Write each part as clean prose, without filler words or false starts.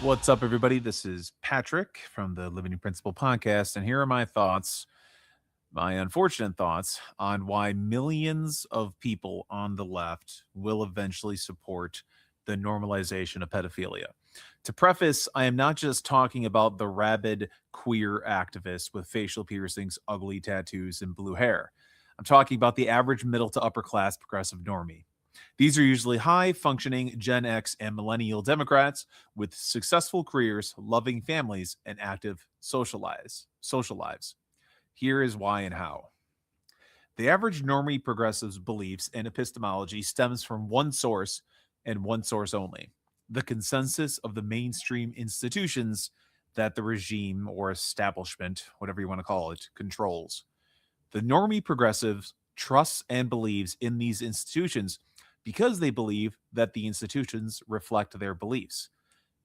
What's up, everybody? This is Patrick from the Living in Principle podcast, and here are my thoughts, my unfortunate thoughts, on why millions of people on the left will eventually support the normalization of pedophilia. To preface, I am not just talking about the rabid queer activists with facial piercings, ugly tattoos, and blue hair. I'm talking about the average middle to upper class progressive normie. These are usually high functioning Gen X and millennial Democrats with successful careers, loving families, and active social lives. Here is why and how. The average normie progressive's beliefs and epistemology stems from one source and one source only: the consensus of the mainstream institutions that the regime or establishment, whatever you want to call it, controls. The normie progressive trusts and believes in these institutions because they believe that the institutions reflect their beliefs.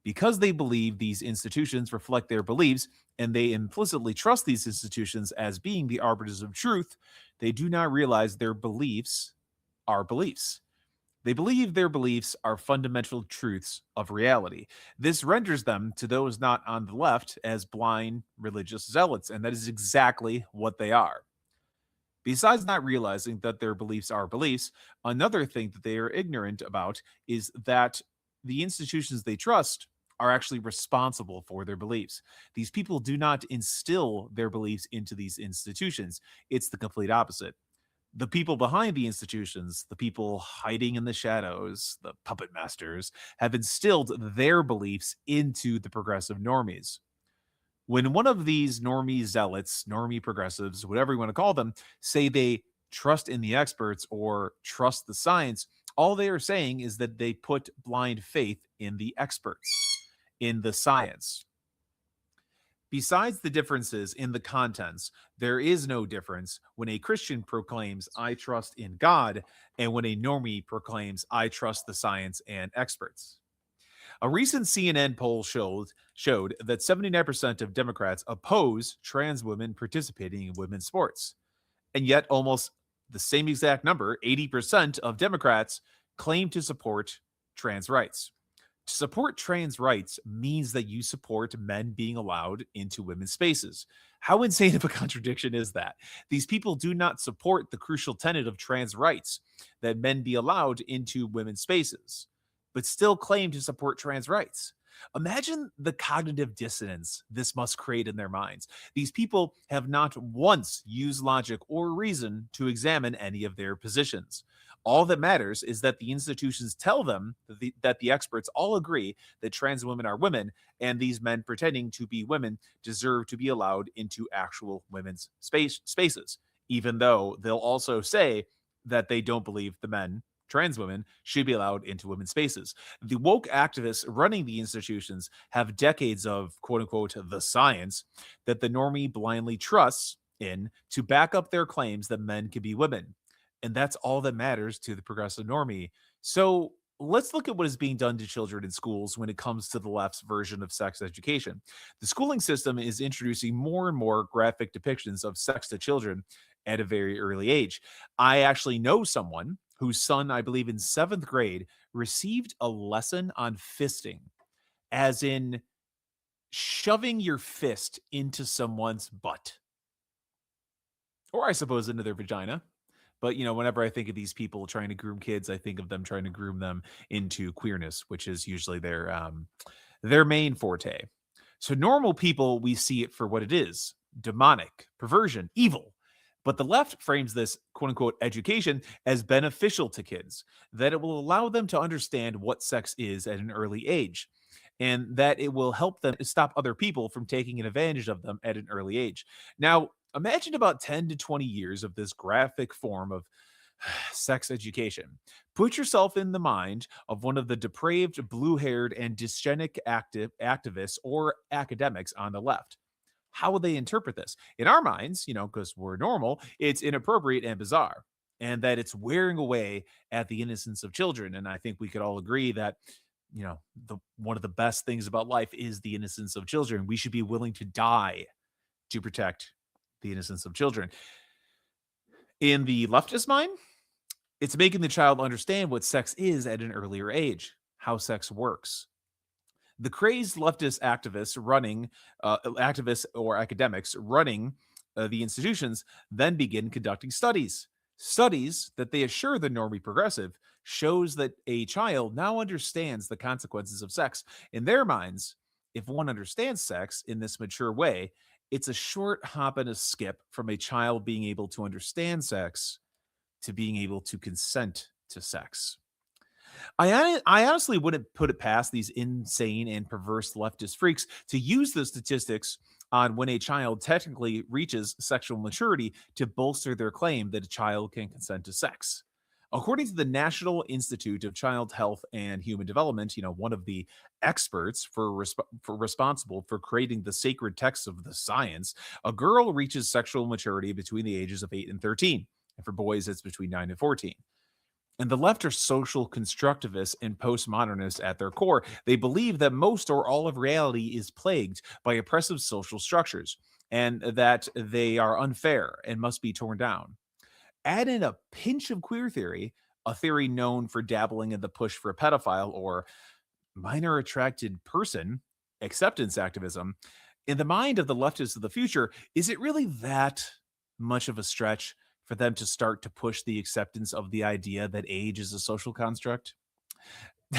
Because they believe these institutions reflect their beliefs and they implicitly trust these institutions as being the arbiters of truth, they do not realize their beliefs are beliefs. They believe their beliefs are fundamental truths of reality. This renders them, to those not on the left, as blind religious zealots, and that is exactly what they are. Besides not realizing that their beliefs are beliefs, another thing that they are ignorant about is that the institutions they trust are actually responsible for their beliefs. These people do not instill their beliefs into these institutions. It's the complete opposite. The people behind the institutions, the people hiding in the shadows, the puppet masters, have instilled their beliefs into the progressive normies. When one of these normie zealots, normie progressives, whatever you want to call them, say they trust in the experts or trust the science, all they are saying is that they put blind faith in the experts, in the science. Besides the differences in the contents, there is no difference when a Christian proclaims, I trust in God, and when a normie proclaims, I trust the science and experts. A recent CNN poll showed that 79% of Democrats oppose trans women participating in women's sports. And yet, almost the same exact number, 80% of Democrats, claim to support trans rights. To support trans rights means that you support men being allowed into women's spaces. How insane of a contradiction is that? These people do not support the crucial tenet of trans rights, that men be allowed into women's spaces, but still claim to support trans rights. Imagine the cognitive dissonance this must create in their minds. These people have not once used logic or reason to examine any of their positions. All that matters is that the institutions tell them that the experts all agree that trans women are women, and these men pretending to be women deserve to be allowed into actual women's spaces, even though they'll also say that they don't believe the men, trans women, should be allowed into women's spaces. The woke activists running the institutions have decades of quote unquote the science that the normie blindly trusts in to back up their claims that men can be women. And that's all that matters to the progressive normie. So let's look at what is being done to children in schools when it comes to the left's version of sex education. The schooling system is introducing more and more graphic depictions of sex to children at a very early age. I actually know someone whose son, I believe in seventh grade, received a lesson on fisting, as in shoving your fist into someone's butt, or I suppose into their vagina. But, whenever I think of these people trying to groom kids, I think of them trying to groom them into queerness, which is usually their main forte. So normal people, we see it for what it is: demonic, perversion, evil. But the left frames this quote unquote education as beneficial to kids, that it will allow them to understand what sex is at an early age, and that it will help them stop other people from taking advantage of them at an early age. Now, imagine about 10 to 20 years of this graphic form of sex education. Put yourself in the mind of one of the depraved, blue haired, and dysgenic activists or academics on the left. How will they interpret this? In our minds, because we're normal, it's inappropriate and bizarre, and that it's wearing away at the innocence of children. And I think we could all agree that, the one of the best things about life is the innocence of children. We should be willing to die to protect the innocence of children. In the leftist mind, it's making the child understand what sex is at an earlier age, how sex works. The crazed leftist activists or academics running the institutions then begin conducting studies. Studies that they assure the normie progressive shows that a child now understands the consequences of sex. In their minds, if one understands sex in this mature way, it's a short hop and a skip from a child being able to understand sex to being able to consent to sex. I honestly wouldn't put it past these insane and perverse leftist freaks to use the statistics on when a child technically reaches sexual maturity to bolster their claim that a child can consent to sex. According to the National Institute of Child Health and Human Development, one of the experts for responsible for creating the sacred texts of the science, a girl reaches sexual maturity between the ages of 8 and 13, and for boys it's between 9 and 14. And the left are social constructivists and postmodernists at their core. They believe that most or all of reality is plagued by oppressive social structures and that they are unfair and must be torn down. Add in a pinch of queer theory, a theory known for dabbling in the push for a pedophile or minor attracted person acceptance activism. In the mind of the leftists of the future, is it really that much of a stretch for them to start to push the acceptance of the idea that age is a social construct?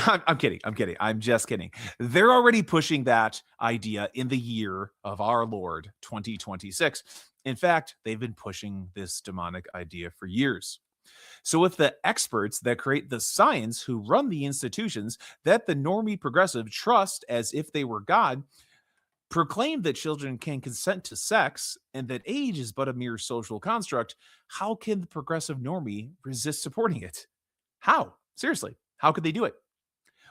I'm kidding. I'm kidding. I'm just kidding. They're already pushing that idea in the year of our Lord 2026. In fact, they've been pushing this demonic idea for years. So, if the experts that create the science who run the institutions that the normie progressive trust as if they were God proclaim that children can consent to sex and that age is but a mere social construct, how can the progressive normie resist supporting it? How? Seriously, how could they do it?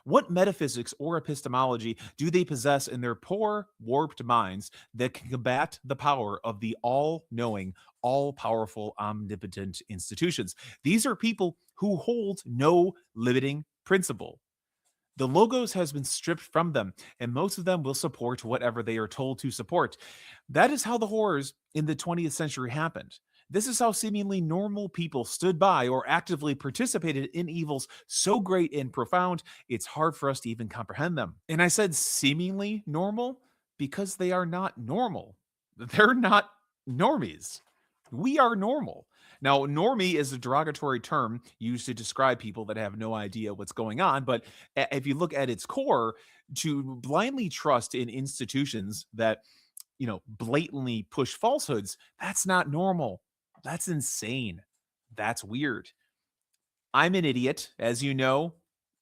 What metaphysics or epistemology do they possess in their poor, warped minds that can combat the power of the all knowing, all powerful, omnipotent institutions? These are people who hold no limiting principle. The logos has been stripped from them, and most of them will support whatever they are told to support. That is how the horrors in the 20th century happened. This is how seemingly normal people stood by or actively participated in evils so great and profound, it's hard for us to even comprehend them. And I said seemingly normal because they are not normal. They're not normies. We are normal. Now, normie is a derogatory term used to describe people that have no idea what's going on. But if you look at its core, to blindly trust in institutions that, blatantly push falsehoods, that's not normal. That's insane. That's weird. I'm an idiot. As you know,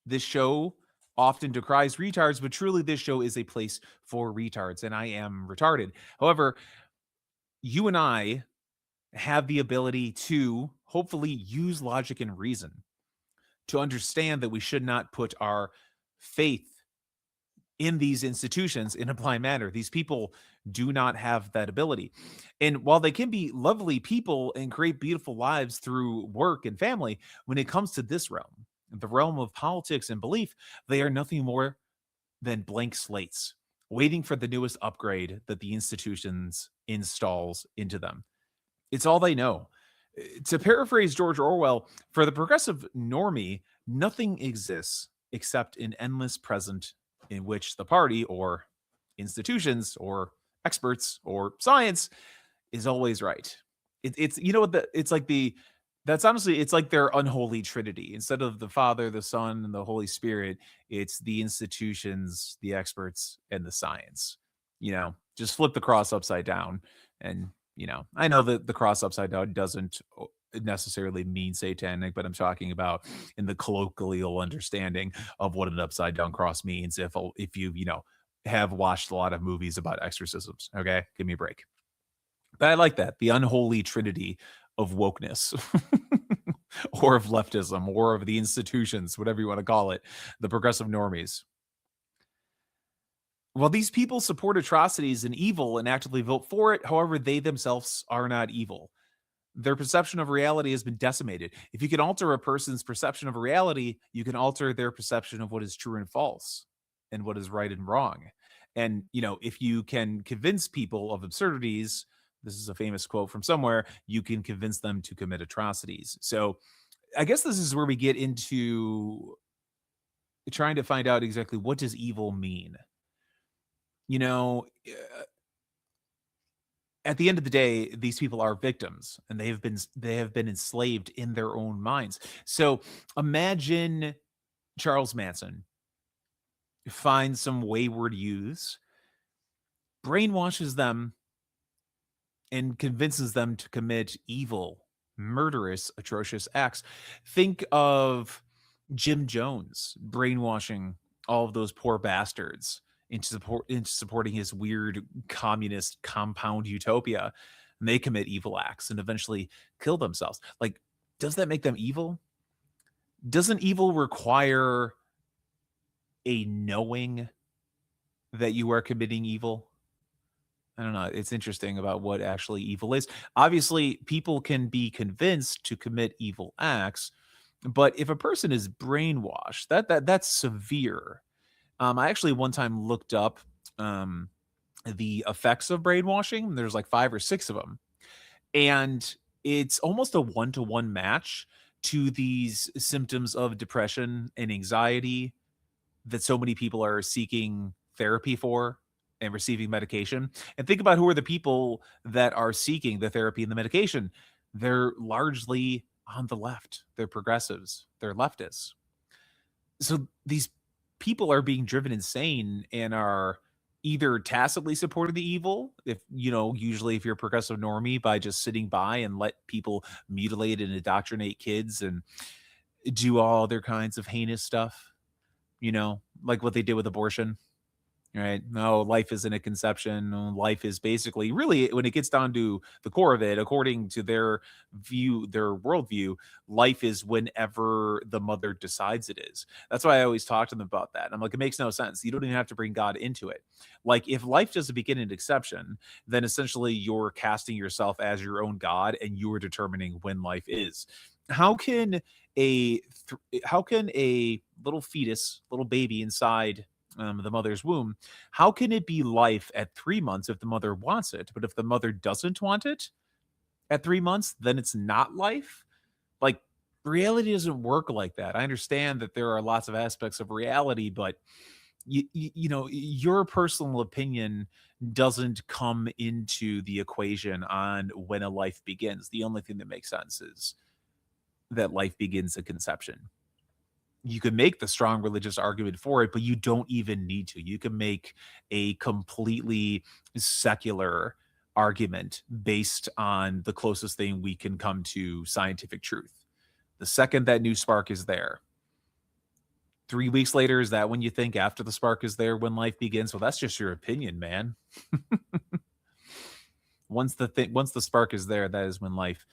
this show often decries retards, but truly this show is a place for retards, and I am retarded. However, you and I have the ability to hopefully use logic and reason to understand that we should not put our faith in these institutions in a blind manner. These people do not have that ability. And while they can be lovely people and create beautiful lives through work and family, when it comes to this realm, the realm of politics and belief, they are nothing more than blank slates, waiting for the newest upgrade that the institutions installs into them. It's all they know. To paraphrase George Orwell, for the progressive normie, nothing exists except an endless present in which the party or institutions or experts or science is always right. It's it's like that's honestly it's like their unholy trinity. Instead of the Father, the Son, and the Holy Spirit, it's the institutions, the experts, and the science. Just flip the cross upside down and I know that the cross upside down doesn't necessarily mean satanic, but I'm talking about in the colloquial understanding of what an upside down cross means. If you have watched a lot of movies about exorcisms, okay, give me a break. But I like that, the unholy trinity of wokeness, or of leftism, or of the institutions, whatever you want to call it, the progressive normies. While these people support atrocities and evil and actively vote for it, however, they themselves are not evil. Their perception of reality has been decimated. If you can alter a person's perception of reality, you can alter their perception of what is true and false and what is right and wrong. And, if you can convince people of absurdities, this is a famous quote from somewhere, you can convince them to commit atrocities. So I guess this is where we get into trying to find out exactly what does evil mean? you know, at the end of the day, these people are victims, and they have been enslaved in their own minds. So imagine Charles Manson finds some wayward youths, brainwashes them, and convinces them to commit evil, murderous, atrocious acts. Think of Jim Jones brainwashing all of those poor bastards into supporting his weird communist compound utopia, and they commit evil acts and eventually kill themselves. Like, does that make them evil? Doesn't evil require a knowing that you are committing evil? I don't know. It's interesting about what actually evil is. Obviously, people can be convinced to commit evil acts, but if a person is brainwashed, that's severe. I actually one time looked up um, the effects of brainwashing. There's like 5 or 6 of them, and it's almost a one-to-one match to these symptoms of depression and anxiety that so many people are seeking therapy for and receiving medication. And think about who are the people that are seeking the therapy and the medication. They're largely on the left. They're progressives. They're leftists. So these people are being driven insane and are either tacitly supporting the evil, if usually if you're a progressive normie, by just sitting by and let people mutilate and indoctrinate kids and do all other kinds of heinous stuff, like what they did with abortion. Right. No, life isn't a conception. No, life is basically, really, when it gets down to the core of it, according to their view, their worldview, life is whenever the mother decides it is. That's why I always talk to them about that. I'm like, it makes no sense. You don't even have to bring God into it. Like, if life doesn't begin an exception, then essentially you're casting yourself as your own God and you are determining when life is. How can how can a little fetus, little baby inside the mother's womb, how can it be life at 3 months if the mother wants it? But if the mother doesn't want it at 3 months, then it's not life? Like, reality doesn't work like that. I understand that there are lots of aspects of reality, but your personal opinion doesn't come into the equation on when a life begins. The only thing that makes sense is that life begins at conception. You can make the strong religious argument for it, but you don't even need to. You can make a completely secular argument based on the closest thing we can come to scientific truth. The second that new spark is there, 3 weeks later, is that when you think after the spark is there, when life begins? Well, that's just your opinion, man. Once the spark is there, that is when life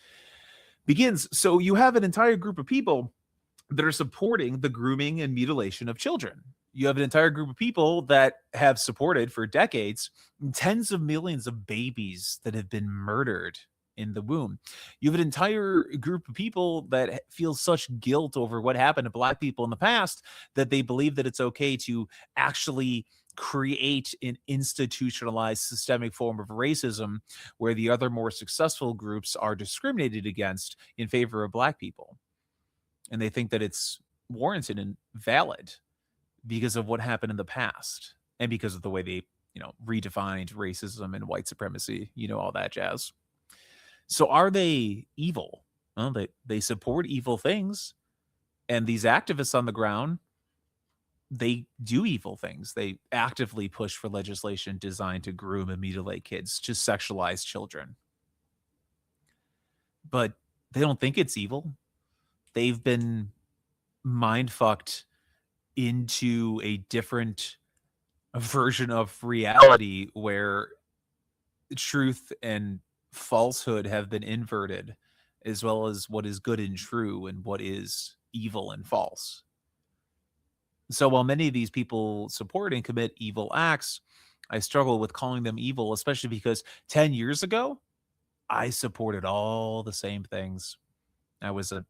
begins. So you have an entire group of people that are supporting the grooming and mutilation of children. You have an entire group of people that have supported for decades tens of millions of babies that have been murdered in the womb. You have an entire group of people that feel such guilt over what happened to Black people in the past that they believe that it's okay to actually create an institutionalized systemic form of racism where the other more successful groups are discriminated against in favor of Black people, and they think that it's warranted and valid because of what happened in the past and because of the way they, redefined racism and white supremacy, all that jazz. So are they evil? Well, they support evil things, and these activists on the ground, they do evil things. They actively push for legislation designed to groom and mutilate kids, to sexualize children. But they don't think it's evil. They've been mind fucked into a different version of reality where truth and falsehood have been inverted, as well as what is good and true and what is evil and false. So while many of these people support and commit evil acts, I struggle with calling them evil, especially because 10 years ago, I supported all the same things. I was a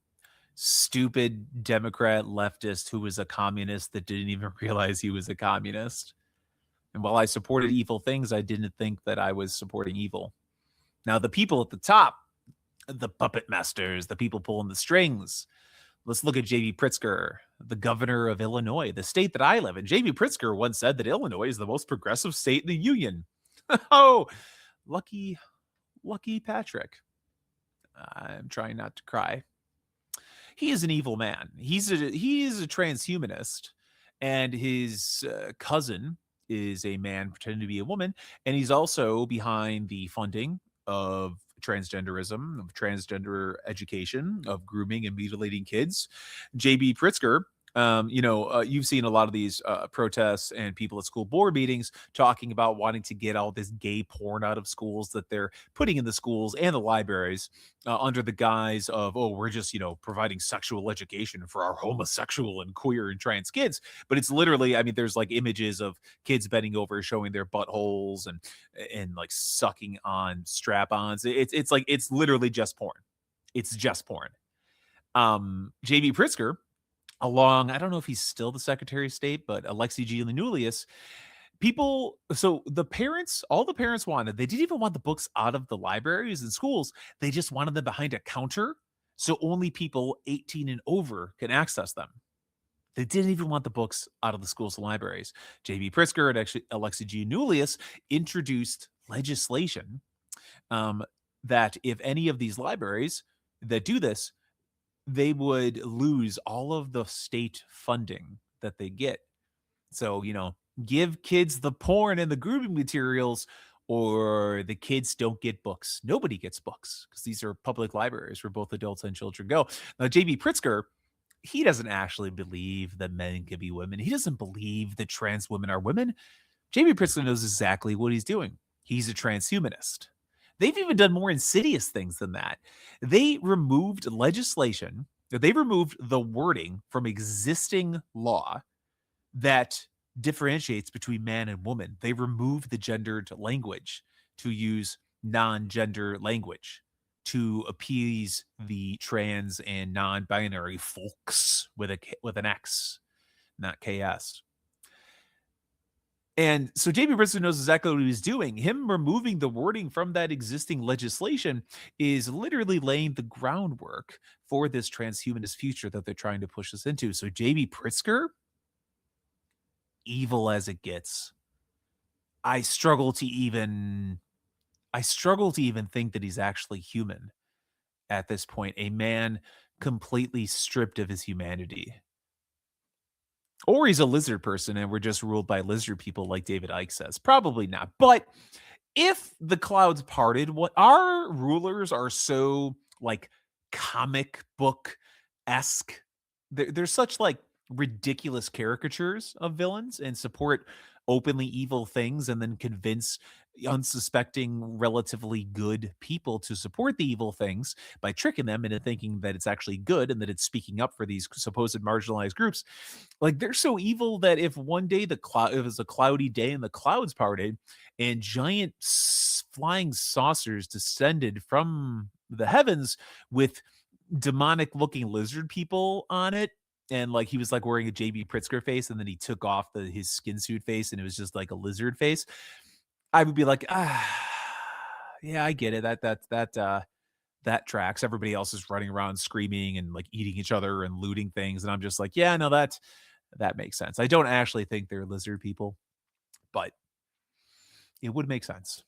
stupid Democrat leftist who was a communist that didn't even realize he was a communist. And while I supported evil things, I didn't think that I was supporting evil. Now, the people at the top, the puppet masters, the people pulling the strings, Let's look at J.B. Pritzker, the governor of Illinois, the state that I live in. J.B. Pritzker once said that Illinois is the most progressive state in the union. Oh, lucky, lucky Patrick. I'm trying not to cry. He is an evil man. He is a transhumanist, and his cousin is a man pretending to be a woman, and he's also behind the funding of transgenderism, of transgender education, of grooming and mutilating kids. J.B. Pritzker, you've seen a lot of these protests and people at school board meetings talking about wanting to get all this gay porn out of schools that they're putting in the schools and the libraries under the guise of, oh, we're just, providing sexual education for our homosexual and queer and trans kids. But it's literally, I mean, there's like images of kids bending over, showing their buttholes and like sucking on strap-ons. It's like, it's literally just porn. It's just porn. JB Pritzker, along, I don't know if he's still the Secretary of State, but Alexi Giannoulias, so all the parents wanted, they didn't even want the books out of the libraries and schools. They just wanted them behind a counter so only people 18 and over can access them. They didn't even want the books out of the schools and libraries. J.B. Pritzker and actually Alexi Giannoulias introduced legislation that if any of these libraries that do this, they would lose all of the state funding that they get. So, give kids the porn and the grooming materials, or the kids don't get books. Nobody gets books because these are public libraries where both adults and children go. Now, J.B. Pritzker, he doesn't actually believe that men can be women. He doesn't believe that trans women are women. J.B. Pritzker knows exactly what he's doing. He's a transhumanist. They've even done more insidious things than that. They removed legislation, they removed the wording from existing law that differentiates between man and woman. They removed the gendered language to use non-gender language to appease the trans and non-binary folks with an X, not KS. And so J.B. Pritzker knows exactly what he was doing. Him removing the wording from that existing legislation is literally laying the groundwork for this transhumanist future that they're trying to push us into. So J.B. Pritzker, evil as it gets. I struggle to even think that he's actually human at this point. A man completely stripped of his humanity. Or he's a lizard person and we're just ruled by lizard people like David Icke says. Probably not. But if the clouds parted, what our rulers are so like comic book-esque. They're such like ridiculous caricatures of villains and support openly evil things and then convince unsuspecting, relatively good people to support the evil things by tricking them into thinking that it's actually good and that it's speaking up for these supposed marginalized groups. Like they're so evil that if one day it was a cloudy day and the clouds parted and giant flying saucers descended from the heavens with demonic looking lizard people on it, and like he was like wearing a JB Pritzker face and then he took off his skin suit face and it was just like a lizard face, I would be like, yeah, I get it. That tracks. Everybody else is running around screaming and like eating each other and looting things. And I'm just like, yeah, no, that makes sense. I don't actually think they're lizard people, but it would make sense.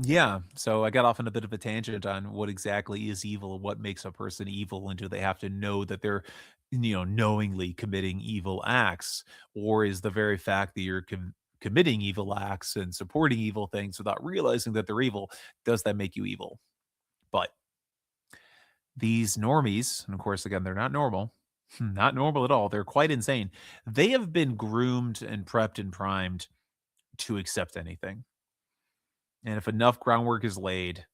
Yeah, so I got off on a bit of a tangent on what exactly is evil, what makes a person evil, and do they have to know that they're, knowingly committing evil acts, or is the very fact that you're committing evil acts and supporting evil things without realizing that they're evil, does that make you evil? But these normies, and of course, again, they're not normal, not normal at all. They're quite insane. They have been groomed and prepped and primed to accept anything. And if enough groundwork is laid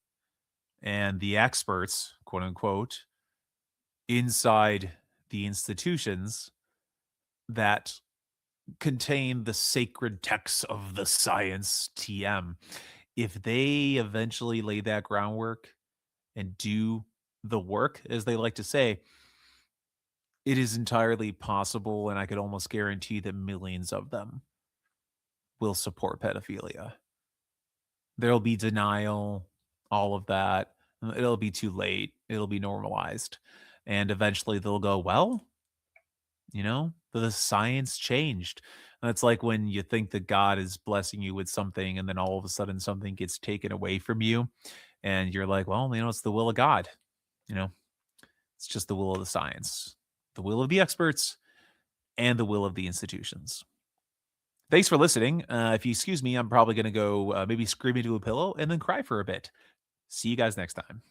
and the experts, quote unquote, inside the institutions that contain the sacred texts of the science TM, if they eventually lay that groundwork and do the work, as they like to say, it is entirely possible, and I could almost guarantee that millions of them will support pedophilia. There'll be denial, all of that. it'll be too late. It'll be normalized. And eventually they'll go, well, the science changed. And it's like when you think that God is blessing you with something and then all of a sudden something gets taken away from you and you're like, well, it's the will of God. You know, it's just the will of the science, the will of the experts, and the will of the institutions. Thanks for listening. If you excuse me, I'm probably going to go maybe scream into a pillow and then cry for a bit. See you guys next time.